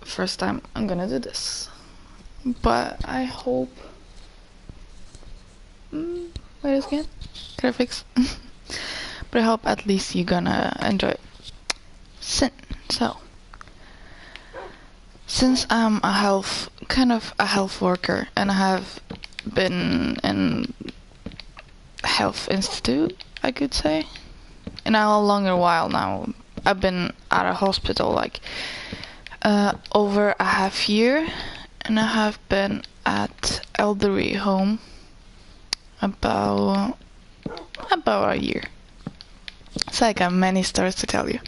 First time I'm gonna do this. But I hope... wait a second. Can I fix? But I hope at least you're gonna enjoy it. So, since I'm kind of a health worker, and I have been in health institute, I could say, in a longer while now. I've been at a hospital like over a half year, and I have been at elderly home about a year. So I got many stories to tell you.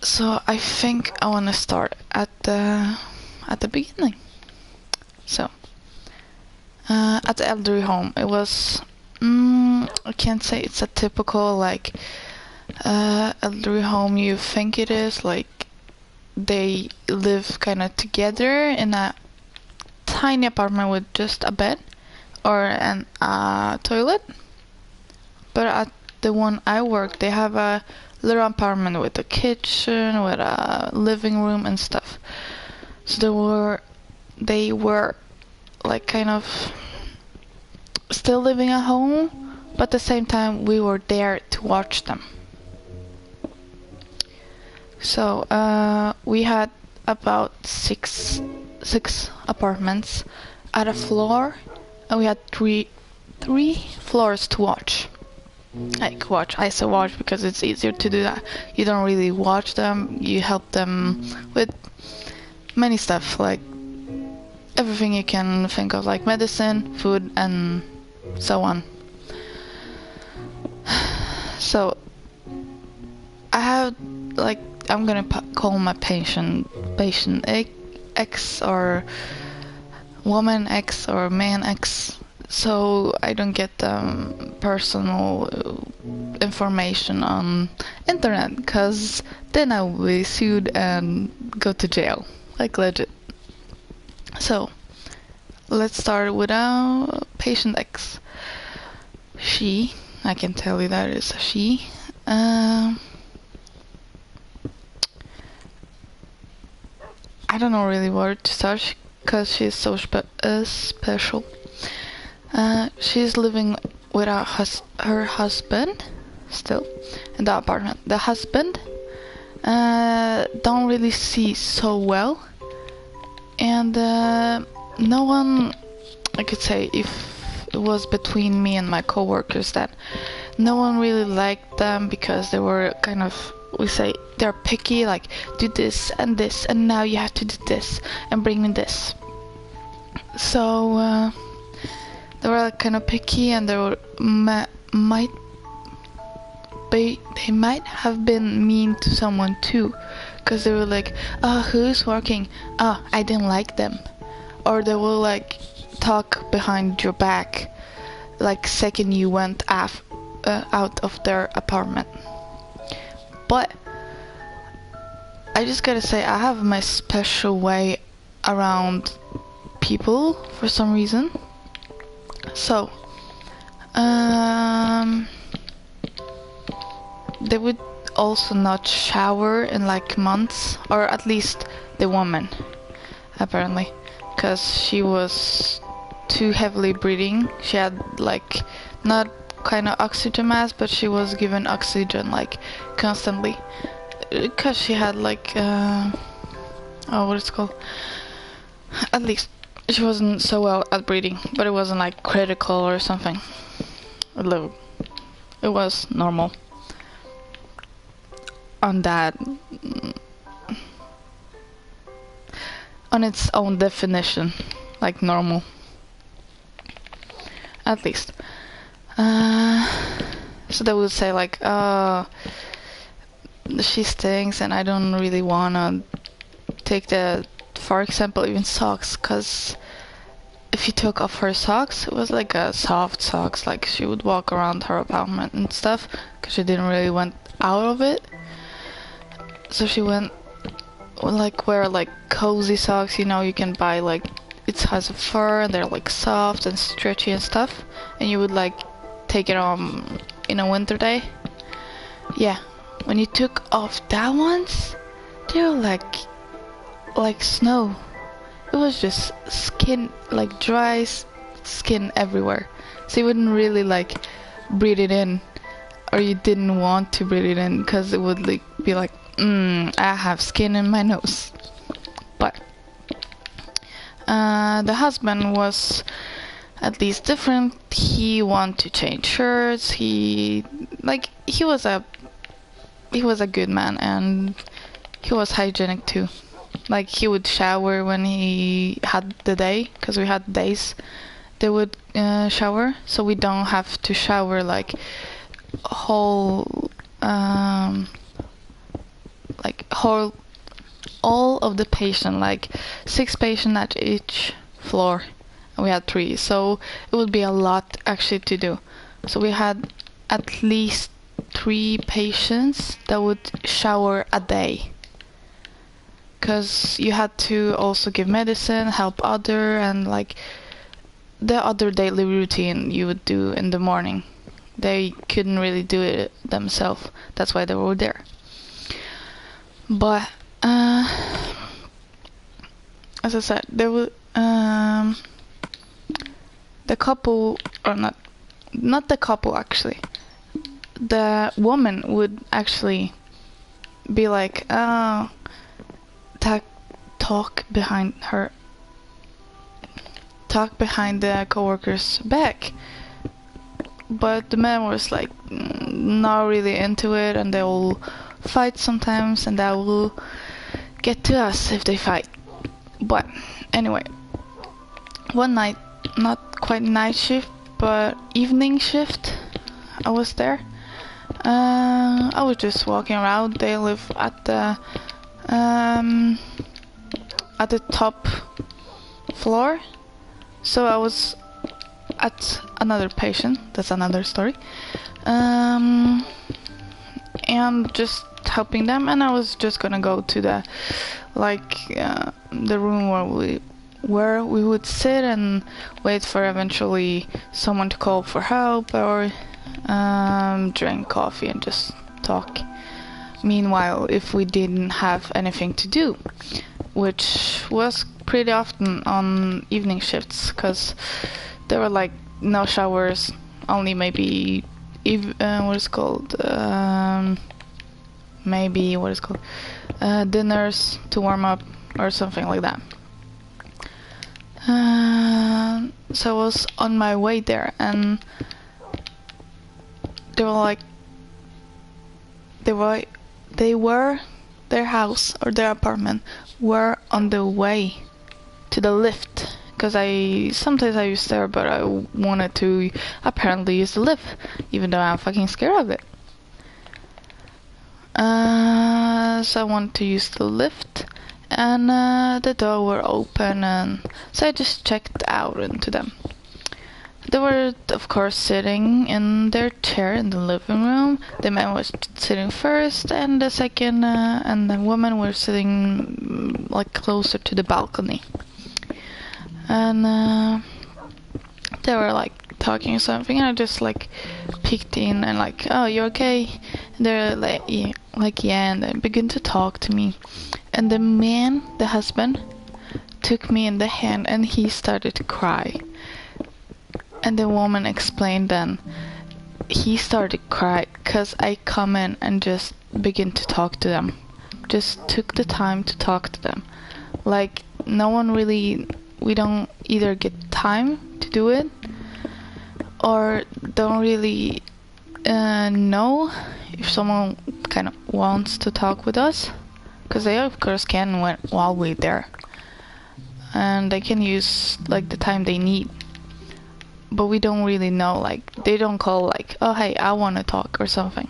So I think I want to start at the beginning. So at the elderly home, it was I can't say it's a typical like elderly home you think it is. Like they live kind of together in a tiny apartment with just a bed or a toilet. But at the one I work, they have a little apartment with a kitchen, with a living room and stuff. So they were like kind of still living at home, but at the same time we were there to watch them. So we had about six apartments at a floor, and we had three floors to watch. I say watch because it's easier to do that. You don't really watch them, you help them with many stuff, like everything you can think of, like medicine, food, and so on. So I have like, I'm gonna call my patient X or woman X or man X, so I don't get personal information on internet, because then I will be sued and go to jail, like legit. So let's start with patient X. She, I can tell you that is a she. I don't know really where to start because she's so special. She's living with her husband still in the apartment. The husband don't really see so well, and no one, I could say, if it was between me and my coworkers, that no one really liked them because they were kind of, we say, they're picky, like do this and now you have to do this and bring me this. So they were like kind of picky, and they were might have been mean to someone too, because they were like, oh, who's working? Oh, I didn't like them. Or they will like talk behind your back, like second you went out of their apartment. But I just gotta say, I have my special way around people for some reason. So they would also not shower in like months, or at least the woman, apparently, because she was too heavily breathing. She had like not kind of oxygen mask, but she was given oxygen like constantly, because she had like what it's called, at least she wasn't so well at breathing, but it wasn't like critical or something. It was normal on that, on its own definition, like normal, at least. So they would say like, she stinks, and I don't really wanna take the, for example, even socks, because if you took off her socks, it was like a soft socks, like she would walk around her apartment and stuff, because she didn't really went out of it. So she went like wear like cozy socks, you know, you can buy like, it has a fur and they're like soft and stretchy and stuff, and you would like take it on in a winter day. Yeah, when you took off that ones, they were like snow. It was just skin, like dry skin everywhere. So you wouldn't really like breathe it in, or you didn't want to breathe it in because it would like be like, I have skin in my nose. But the husband was at least different. He wanted to change shirts. He was a good man, and he was hygienic too. Like, he would shower when he had the day, because we had days they would shower, so we don't have to shower like whole all of the patient, like 6 patients at each floor. We had 3, so it would be a lot actually to do. So we had at least 3 patients that would shower a day, because you had to also give medicine, help other, and like the other daily routine you would do in the morning. They couldn't really do it themselves. That's why they were there. But as I said, there was the couple, or not the couple actually. The woman would actually be like, talk behind the coworker's back. But the man was like not really into it, and they will fight sometimes, and that will get to us if they fight. But anyway, one night, not quite night shift, but evening shift, I was there. I was just walking around. They live at the top floor, so I was at another patient. That's another story. And just helping them, and I was just gonna go to the room where we would sit and wait for eventually someone to call for help, or drink coffee and just talk. Meanwhile, if we didn't have anything to do, which was pretty often on evening shifts, because there were like no showers, only maybe dinners to warm up or something like that. So I was on my way there, and their house or their apartment were on the way to the lift, because sometimes I use there, but I wanted to apparently use the lift, even though I'm fucking scared of it. So I wanted to use the lift, and the door were open, and so I just checked out into them. They were, of course, sitting in their chair in the living room. The man was sitting first, and the second and the woman were sitting like closer to the balcony. And they were like talking something, and I just like peeked in and like, oh, you okay? And they're like, yeah, and they began to talk to me. And the man, the husband, took me in the hand, and he started to cry. And the woman explained then he started to cry because I come in and just begin to talk to them. Just took the time to talk to them. Like, no one really, we don't either get time to do it, or don't really know if someone kind of wants to talk with us, because they of course can while we're there, and they can use like the time they need. But we don't really know, like, they don't call like, oh hey, I want to talk or something.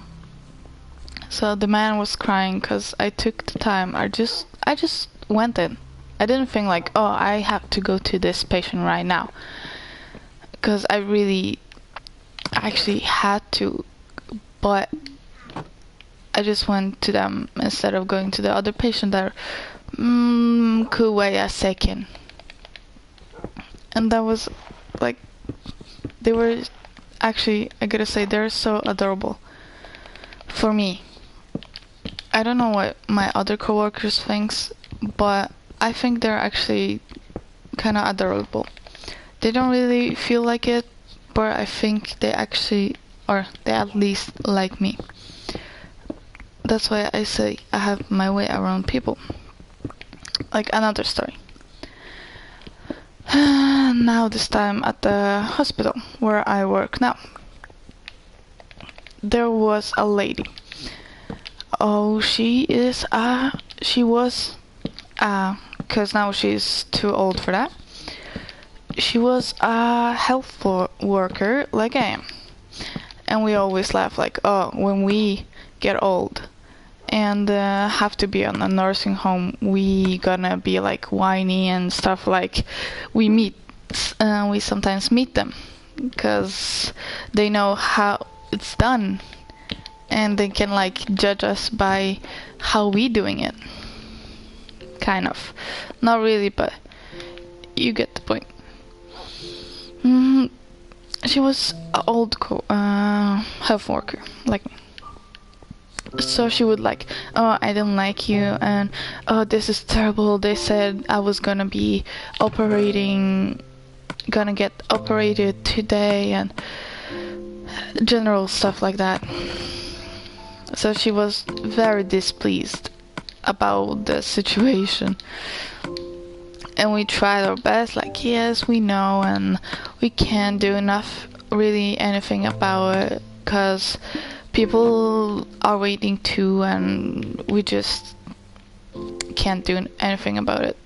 So the man was crying because I took the time. I just went in. I didn't think like, oh, I have to go to this patient right now, because I actually had to, but I just went to them instead of going to the other patient that could wait a second. And that was like, they were actually, I gotta say, they're so adorable for me. I don't know what my other coworkers thinks, but I think they're actually kind of adorable. They don't really feel like it, but I think they actually, or they at least like me. That's why I say I have my way around people. Like another story. Now this time at the hospital where I work now. There was a lady. Oh, she was, cause now she's too old for that. She was a health worker like I am. And we always laugh like, oh, when we get old and have to be on a nursing home, we gonna be like whiny and stuff. Like we sometimes meet them because they know how it's done and they can like judge us by how we doing it. Kind of, not really, but you get the point. She was an old health worker like me. So she would like, oh, I don't like you, and oh, this is terrible. They said I was gonna get operated today, and general stuff like that. So she was very displeased about the situation. And we tried our best, like, yes, we know, and we can't do really anything about it, because people are waiting too, and we just can't do anything about it.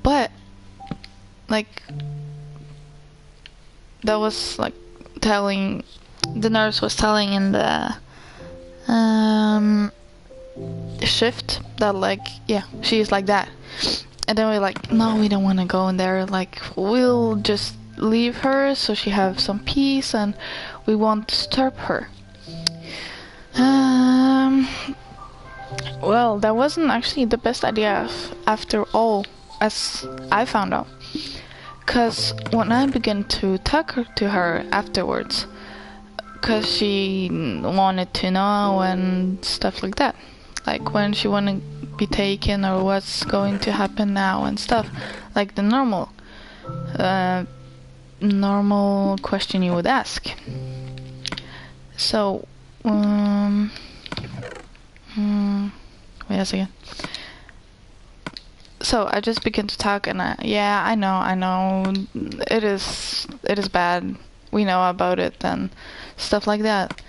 But, like, that was, like, the nurse was telling in the shift that, like, yeah, she's like that. And then we're like, no, we don't want to go in there. Like, we'll just leave her so she have some peace, and we won't disturb her. Well, that wasn't actually the best idea after all, as I found out. Because when I began to talk to her afterwards, because she wanted to know and stuff like that, like when she wanted to be taken or what's going to happen now and stuff, like the normal question you would ask. So wait a second. So I just began to talk, and I know it is bad. We know about it and stuff like that,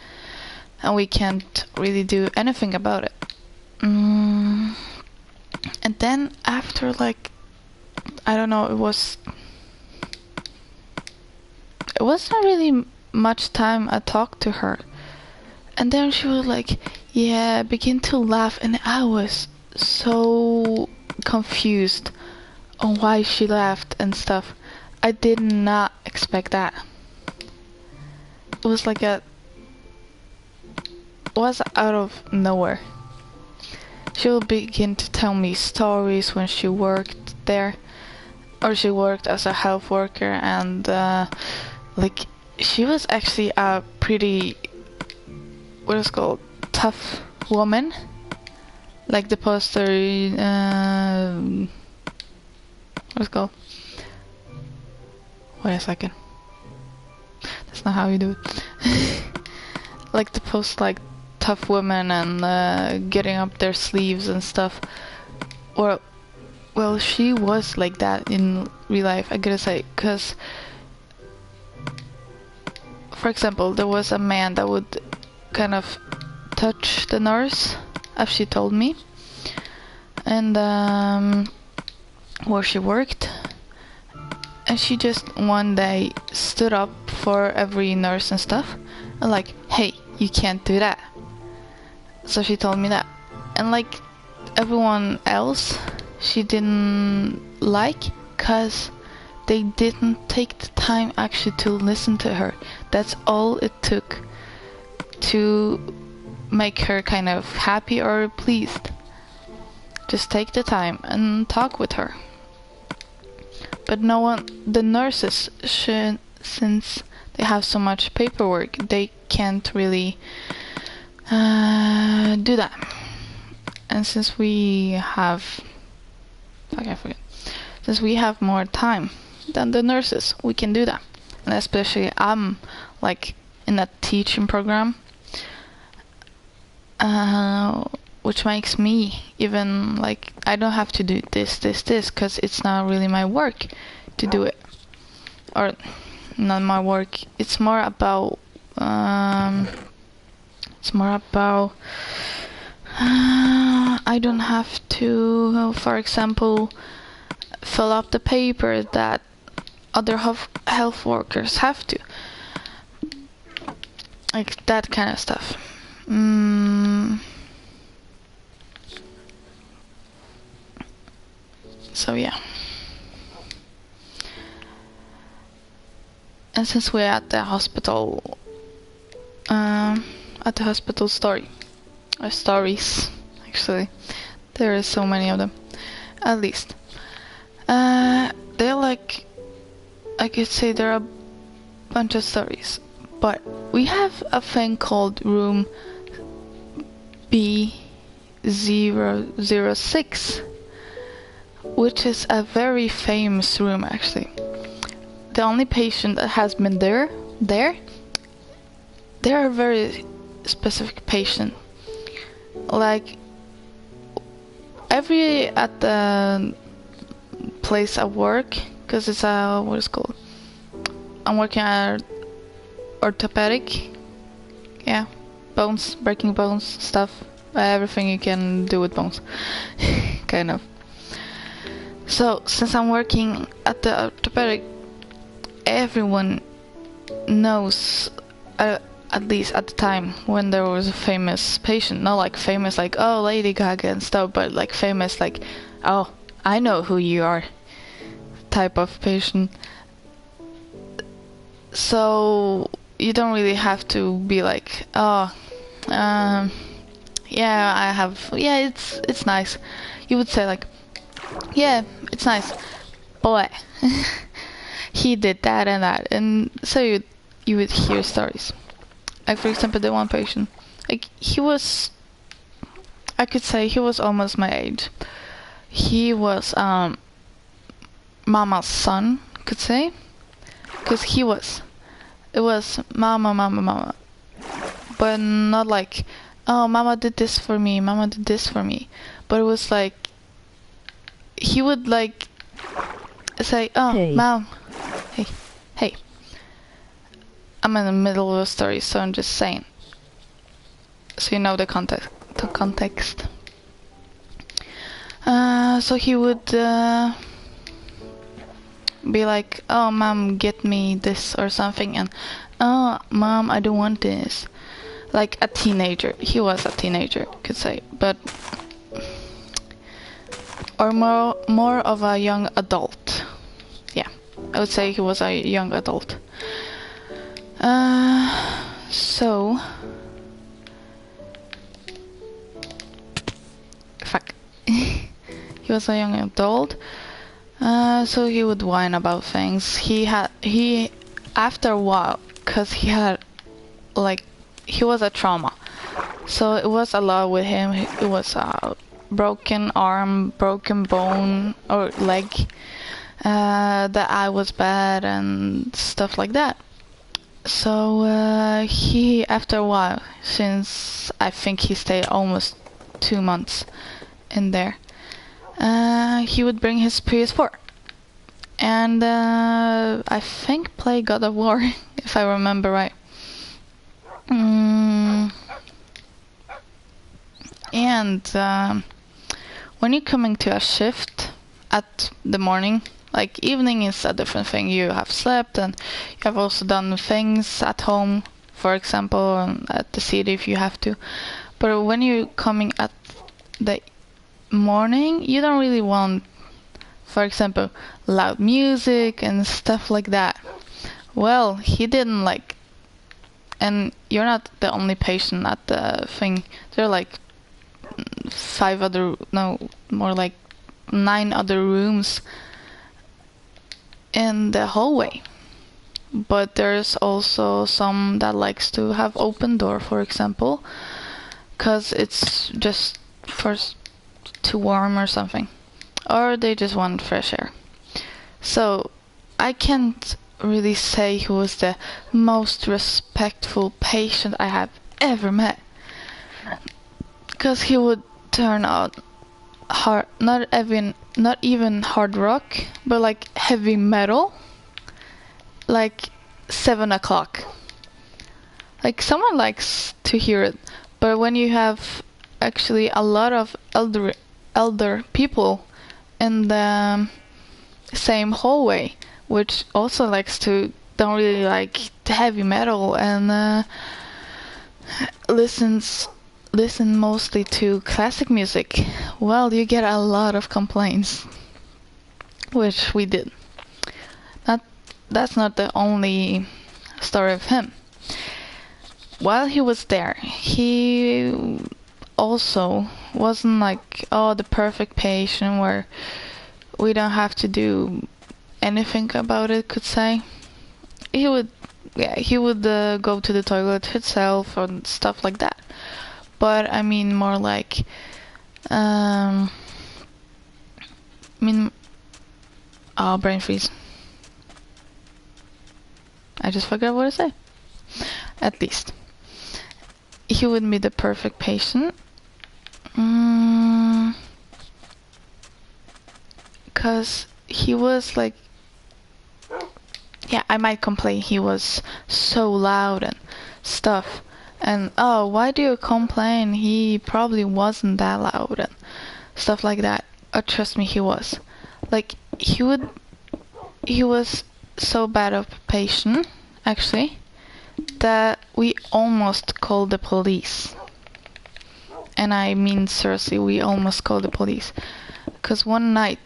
and we can't really do anything about it. And then after, like, I don't know, it wasn't really much time I talked to her, and then she was like, yeah, begin to laugh, and I was so confused on why she laughed and stuff. I did not expect that. It was like was out of nowhere. She would begin to tell me stories when she worked there, or she worked as a health worker, and like, she was actually a pretty, what is it called, tough woman. Like the poster, what's it called? Wait a second. That's not how you do it. Like the post, like tough women and getting up their sleeves and stuff. Or, well, she was like that in real life, I gotta say, because, for example, there was a man that would kind of touch the nurse, as she told me, and where she worked, and she just one day stood up for every nurse and stuff, and like, hey, you can't do that. So she told me that, and like everyone else, she didn't like, cause they didn't take the time actually to listen to her. That's all it took to make her kind of happy or pleased. Just take the time and talk with her. But the nurses should, since they have so much paperwork, they can't really do that. And since we have, I forget. Since we have more time than the nurses, we can do that. And especially I'm like in a teaching program, which makes me even like I don't have to do this, because it's not really my work to do it, or not my work. It's more about I don't have to, for example, fill up the paper that other health workers have to, like that kind of stuff. So yeah. And since we're at the hospital, stories, actually, there are so many of them, at least. They're like, I could say there are a bunch of stories, but we have a thing called room B006, which is a very famous room actually. The only patient that has been there, they're a very specific patient. Like at the place I work, because it's what is it called? I'm working at orthopedic. Yeah, bones, breaking bones stuff. Everything you can do with bones, kind of. So since I'm working at the orthopedic, everyone knows, at least at the time when there was a famous patient, not like famous like oh Lady Gaga and stuff, but like famous like oh I know who you are type of patient. So you don't really have to be like oh yeah I have, yeah it's nice. You would say like yeah it's nice, but he did that and that, and so you would hear stories. Like for example, the one patient, like I could say he was almost my age. He was Mama's son, could say, because it was mama, but not like oh Mama did this for me, Mama did this for me, but it was like he would like say oh hey. Mom, hey. I'm in the middle of a story, so I'm just saying, so you know the context. So he would be like, "Oh, Mom, get me this or something," and "Oh, Mom, I don't want this." Like a teenager. He was a teenager, could say, but or more of a young adult. Yeah, I would say he was a young adult. So fuck. He was a young adult. So he would whine about things. He after a while, cause he was a trauma. So it was a lot with him. It was a broken arm, broken bone or leg. The eye was bad and stuff like that. So he, after a while, since I think he stayed almost 2 months in there, he would bring his PS4 and I think play God of War, if I remember right. And when you're coming to a shift at the morning, like evening is a different thing. You have slept and you have also done things at home, for example, and at the city if you have to. But when you're coming at the morning, you don't really want, for example, loud music and stuff like that. Well, he didn't like, and you're not the only patient at the thing. There are like 9 other rooms in the hallway, but there's also some that likes to have open door, for example, because it's just too warm or something, or they just want fresh air. So I can't really say who was the most respectful patient I have ever met, because he would turn out hard, not even hard rock, but like heavy metal, like 7 o'clock. Like someone likes to hear it, but when you have actually a lot of elder people in the same hallway, which also don't really like the heavy metal and listen mostly to classic music, well, you get a lot of complaints, which we did. That's not the only story of him. While he was there, he also wasn't like, oh, the perfect patient where we don't have to do anything about it, could say. He would go to the toilet himself or stuff like that. But I mean more like, brain freeze. I just forgot what to say. At least. He would be the perfect patient. Because he was like, I might complain he was so loud and stuff. And, oh, why do you complain? He probably wasn't that loud and stuff like that. Trust me, he was. Like, he was so bad of a patient, actually, that we almost called the police. And I mean, seriously, we almost called the police. Because one night,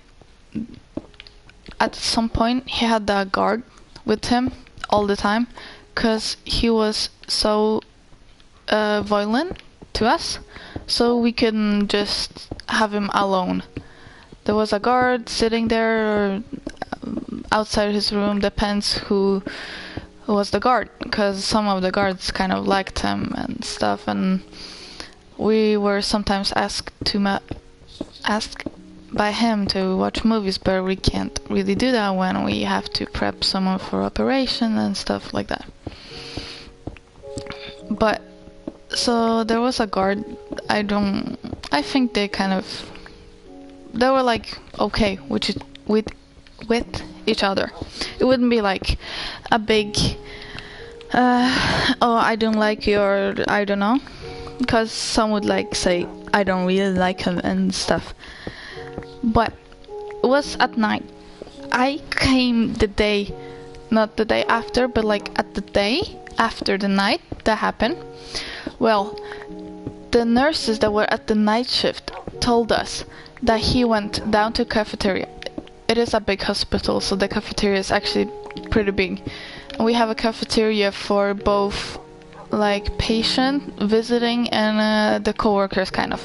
at some point, he had the guard with him all the time. Because he was so violent to us. So we couldn't just have him alone. There was a guard sitting there or outside his room, depends who was the guard, because some of the guards kind of liked him and stuff, and we were sometimes asked by him to watch movies, but we can't really do that when we have to prep someone for operation and stuff like that. But so there was a guard. I think they were like okay with each other. It wouldn't be like a big oh, I don't like you, or I don't know, because some would like say I don't really like him and stuff. But it was at night. I came not the day after, but like at the day after the night that happened. Well, the nurses that were at the night shift told us that he went down to cafeteria. It is a big hospital, so the cafeteria is actually pretty big. And we have a cafeteria for both like patient visiting and the co-workers, kind of.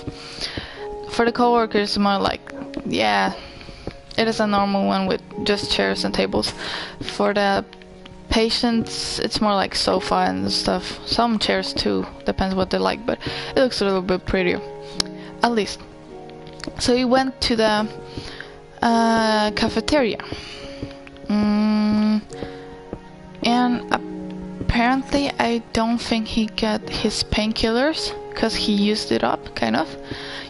For the co-workers, more like, it is a normal one with just chairs and tables. For the patients, it's more like sofa and stuff. Some chairs too, depends what they like, but it looks a little bit prettier, at least. So we went to the cafeteria, and apparently I don't think he got his painkillers because he used it up, kind of.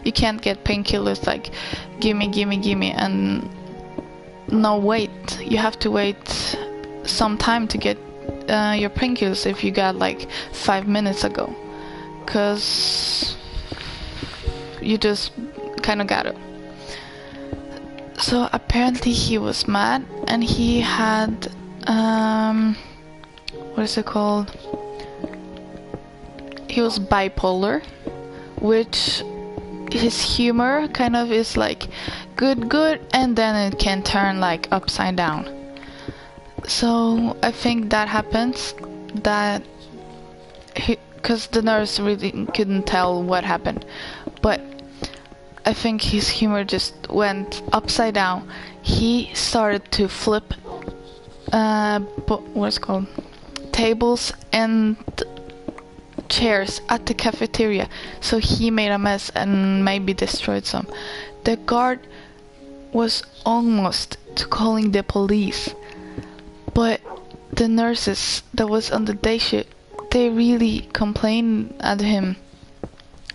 You can't get painkillers like gimme and no wait. You have to wait some time to get your painkillers if you got like 5 minutes ago, because you just kind of got it. So apparently he was mad, and he had what is it called? He was bipolar, which his humor kind of is like good, and then it can turn like upside down. So I think that happens, that because the nurse really couldn't tell what happened, but I think his humor just went upside down. He started to flip what's it called, tables and chairs at the cafeteria, so he made a mess and maybe destroyed some. The guard was almost to calling the police, but the nurses that was on the day shift, they really complained at him.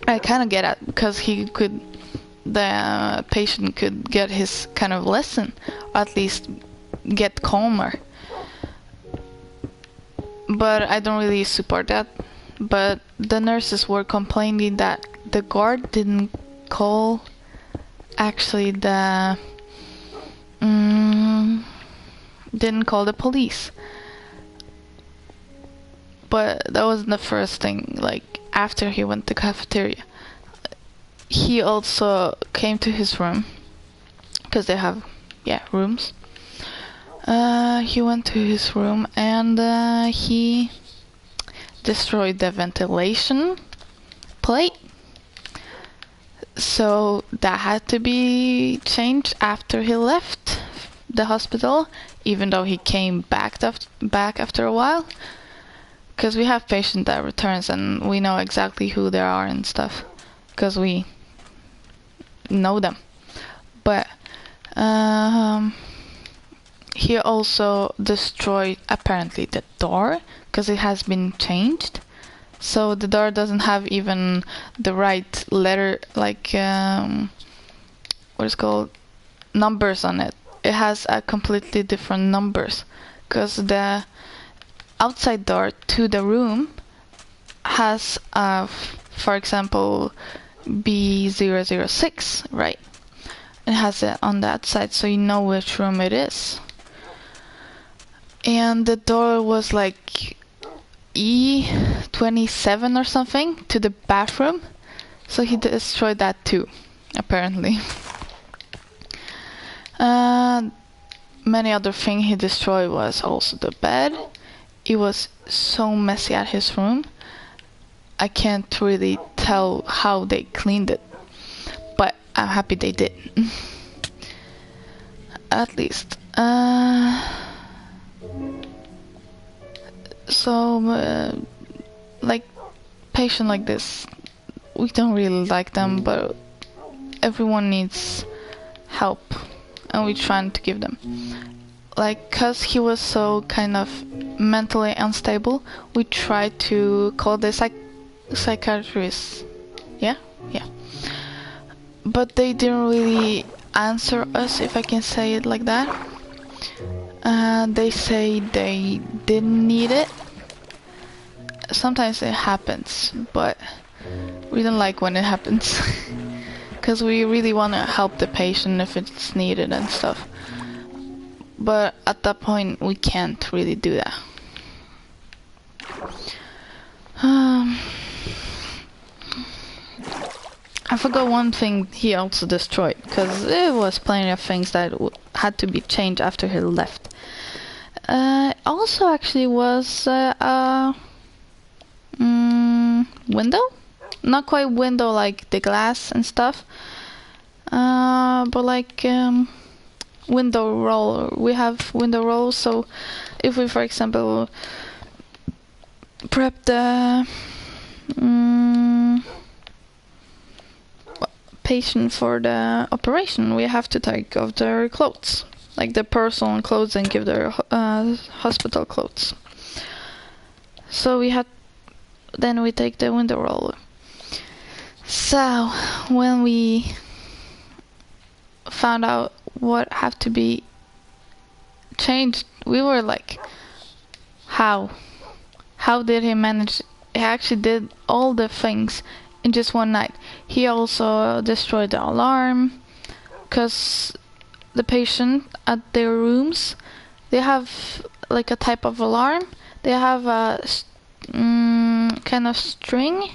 I kind of get it, because the patient could get his kind of lesson, or at least get calmer. But I don't really support that. But the nurses were complaining that the guard didn't call actually didn't call the police. But that wasn't the first thing. Like, after he went to cafeteria, he also came to his room, because they have rooms. He went to his room and he destroyed the ventilation plate, so that had to be changed after he left the hospital, even though he came back after a while, because we have patients that returns and we know exactly who they are and stuff, because we know them. But he also destroyed apparently the door, because it has been changed, so the door doesn't have even the right letter, like what is called, numbers on it. It has a completely different numbers, because the outside door to the room has for example B006, right? It has it on that side, so you know which room it is. And the door was like E27 or something to the bathroom, so he destroyed that too, apparently. Many other things he destroyed was also the bed. It was so messy at his room. I can't really tell how they cleaned it, but I'm happy they did. At least. So, like, patient like this, we don't really like them, but everyone needs help, and we're trying to give them. Like, cause he was so kind of mentally unstable, we tried to call the psychiatrist. Yeah. But they didn't really answer us, if I can say it like that. They say they didn't need it. Sometimes it happens, but we don't like when it happens, because we really want to help the patient if it's needed and stuff. But at that point, we can't really do that. I forgot one thing he also destroyed, because there was plenty of things that had to be changed after he left. Also actually was window? Not quite window like the glass and stuff, but like window roller. We have window rolls, so if we, for example, prep the patient for the operation, we have to take off their clothes, like the personal clothes, and give their hospital clothes. So then we take the window roller. So when we found out what have to be changed, we were like, how did he manage? He actually did all the things in just one night. He also destroyed the alarm, because the patient at their rooms, they have like a type of alarm. They have a kind of string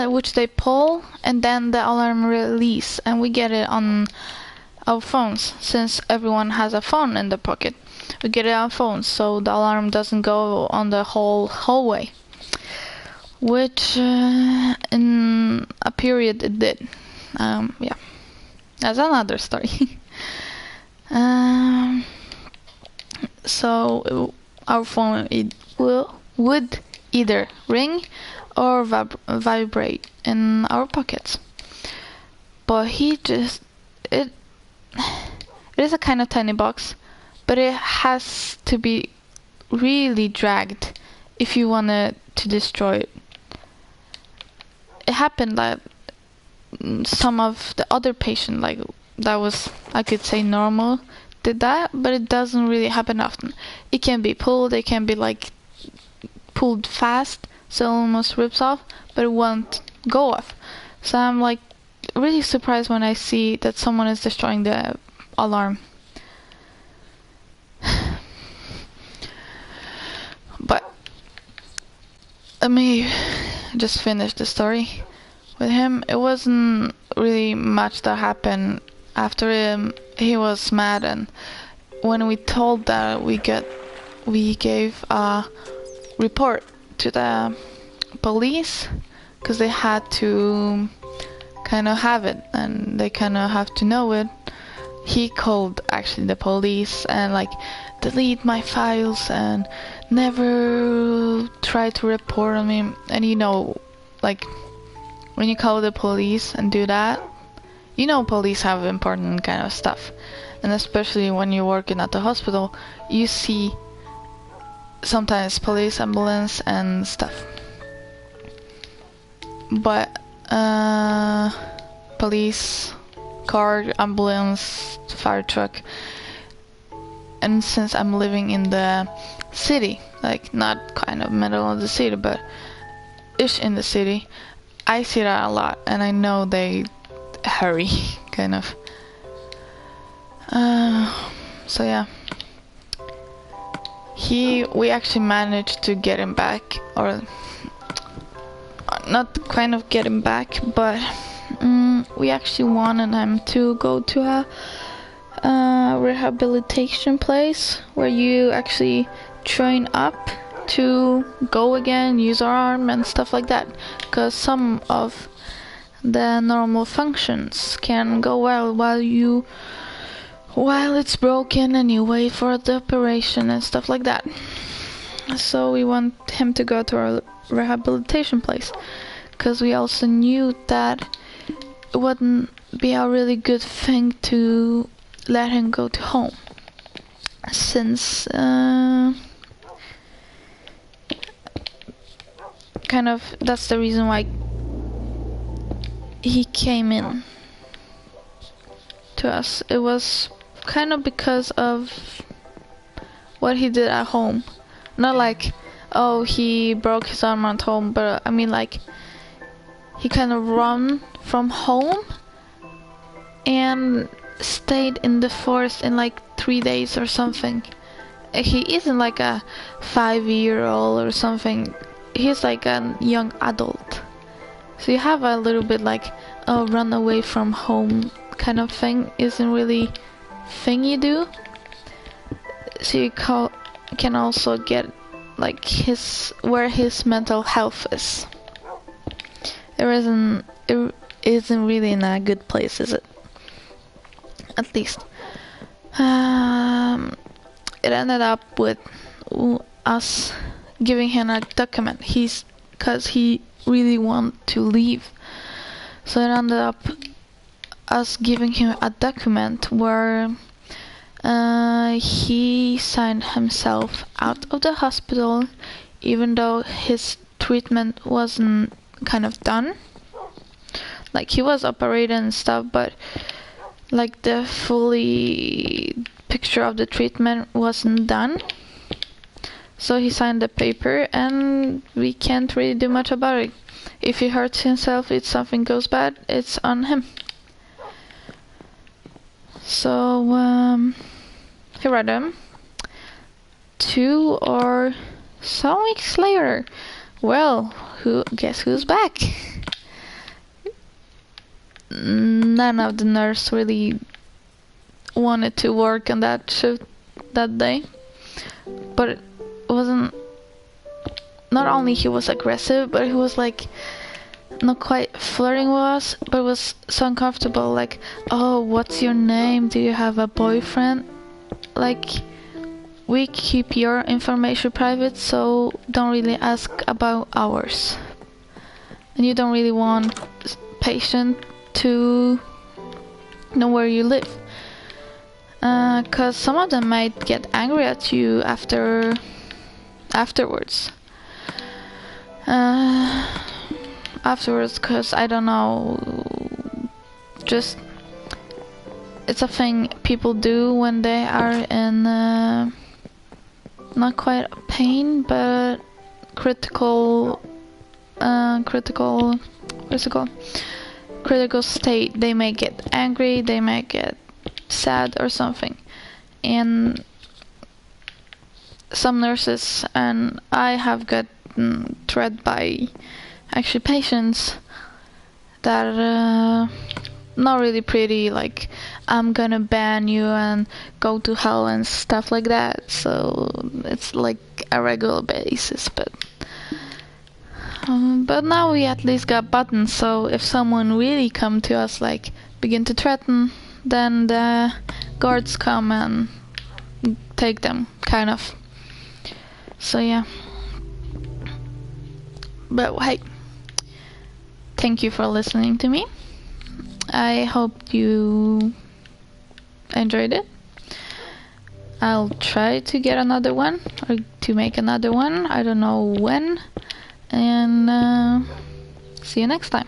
which they pull, and then the alarm release, and we get it on our phones, since everyone has a phone in their pocket. We get it on phones, so the alarm doesn't go on the whole hallway, which in a period it did. Yeah, that's another story. So our phone would either ring or vibrate in our pockets. But it is a kind of tiny box, but it has to be really dragged if you wanted to destroy it. It happened that some of the other patient, like that was, I could say, normal, did that, but it doesn't really happen often. It can be pulled, it can be like pulled fast, so it almost rips off, but it won't go off. So I'm like really surprised when I see that someone is destroying the alarm. But let me just finish the story with him. It wasn't really much that happened after him. He was mad, and when we told that, we gave a report to the police, because they had to kind of have it, and they kind of have to know it. He called actually the police and like, delete my files and never try to report on me. And you know, like when you call the police and do that, you know police have important kind of stuff, and especially when you're working at the hospital, you see sometimes police ambulance and stuff. But police car, ambulance, fire truck. And since I'm living in the city, like not kind of middle of the city, but ish in the city, I see that a lot, and I know they hurry, kind of. So yeah, we actually managed to get him back, or not kind of get him back, but we actually wanted him to go to a rehabilitation place where you actually train up to go again, use our arm and stuff like that, because some of the normal functions can go well while it's broken and you wait for the operation and stuff like that. So we want him to go to our rehabilitation place, because we also knew that it wouldn't be a really good thing to let him go to home, since kind of that's the reason why he came in to us. It was kind of because of what he did at home. Not like, oh, he broke his arm at home, but I mean like he kind of run from home and stayed in the forest in like 3 days or something. He isn't like a 5-year-old or something. He's like a young adult. So you have a little bit like, oh, run away from home kind of thing isn't really thing you do. So you can also get like where his mental health is. It isn't really in a good place, is it? At least. It ended up with us giving him a document. Because he really wanted to leave. So it ended up us giving him a document where he signed himself out of the hospital, even though his treatment wasn't kind of done. Like he was operated and stuff, but like the fully picture of the treatment wasn't done. So he signed the paper, and we can't really do much about it. If he hurts himself, if something goes bad, it's on him. So he read him. 2 or some weeks later, well, guess who's back? None of the nurse really wanted to work on that shift that day, but it wasn't. Not only he was aggressive, but he was like not quite flirting with us, but it was so uncomfortable. Like, oh, what's your name? Do you have a boyfriend? Like, we keep your information private, so don't really ask about ours. And you don't really want patient to know where you live, cause some of them might get angry at you afterwards. Cause I don't know, just it's a thing people do when they are in not quite pain, but critical what's it called? Critical state. They may get angry, they may get sad or something. And some nurses, and I have gotten threatened by actually patients that not really pretty, like I'm gonna ban you and go to hell and stuff like that. So it's like a regular basis, but now we at least got buttons, so if someone really come to us, like begin to threaten, then the guards come and take them, kind of. So yeah. But hey, thank you for listening to me. I hope you enjoyed it. I'll try to get another one, or to make another one. I don't know when. And see you next time.